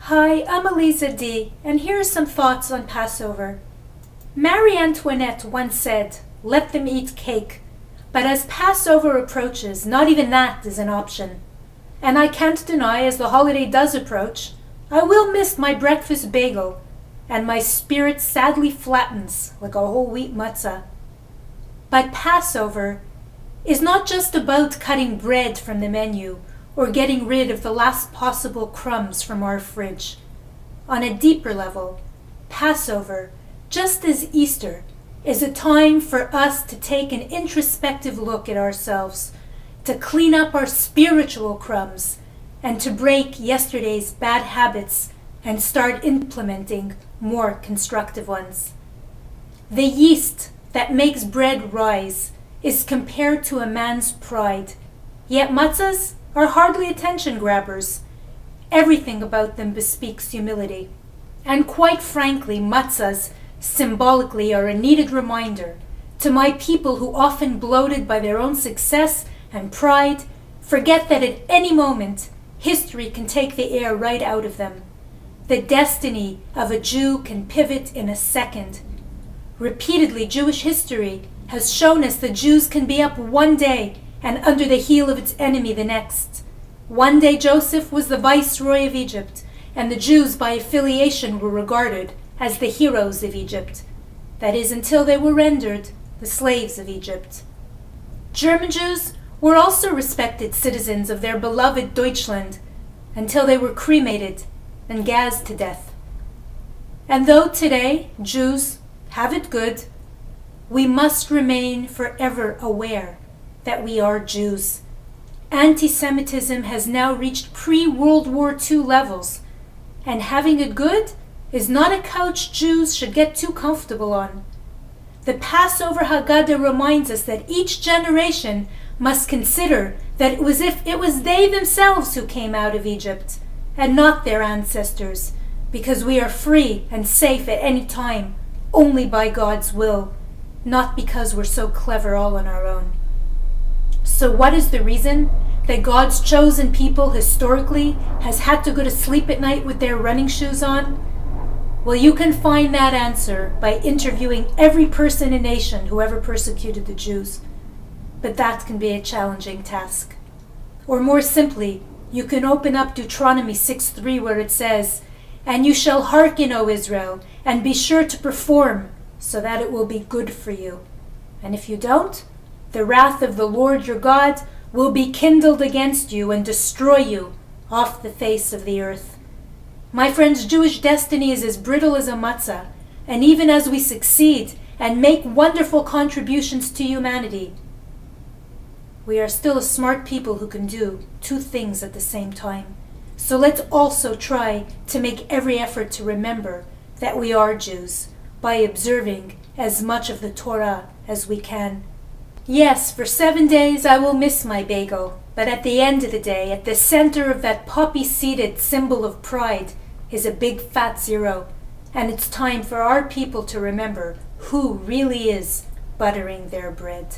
Hi, I'm AlizaD, and here are some thoughts on Passover. Marie Antoinette once said, "Let them eat cake." But as Passover approaches, not even that is an option. And I can't deny, as the holiday does approach, I will miss my breakfast bagel, and my spirit sadly flattens like a whole wheat matzah. But Passover is not just about cutting bread from the menu or getting rid of the last possible crumbs from our fridge. On a deeper level, Passover, just as Easter, is a time for us to take an introspective look at ourselves, to clean up our spiritual crumbs, and to break yesterday's bad habits and start implementing more constructive ones. The yeast that makes bread rise is compared to a man's pride, yet matzahs are hardly attention grabbers. Everything about them bespeaks humility. And quite frankly, matzahs symbolically are a needed reminder to my people who, often bloated by their own success and pride, forget that at any moment history can take the air right out of them. The destiny of a Jew can pivot in a second. Repeatedly, Jewish history has shown us that Jews can be up one day and under the heel of its enemy the next. One day Joseph was the viceroy of Egypt, and the Jews by affiliation were regarded as the heroes of Egypt. That is, until they were rendered the slaves of Egypt. German Jews were also respected citizens of their beloved Deutschland until they were cremated and gassed to death. And though today Jews have it good, we must remain forever aware that we are Jews. Anti-Semitism has now reached pre-World War II levels, and having it good is not a couch Jews should get too comfortable on. The Passover Haggadah reminds us that each generation must consider that it was they themselves who came out of Egypt, and not their ancestors, because we are free and safe at any time, only by God's will, not because we're so clever all on our own. So what is the reason that God's chosen people historically has had to go to sleep at night with their running shoes on? Well, you can find that answer by interviewing every person in a nation who ever persecuted the Jews. But that can be a challenging task. Or more simply, you can open up Deuteronomy 6:3 where it says, "And you shall hearken, O Israel, and be sure to perform, so that it will be good for you. And if you don't, the wrath of the Lord your God will be kindled against you and destroy you off the face of the earth." My friends, Jewish destiny is as brittle as a matzah, and even as we succeed and make wonderful contributions to humanity, we are still a smart people who can do two things at the same time. So let's also try to make every effort to remember that we are Jews by observing as much of the Torah as we can. Yes, for 7 days I will miss my bagel, but at the end of the day, at the center of that poppy-seeded symbol of pride is a big fat zero, and it's time for our people to remember who really is buttering their bread.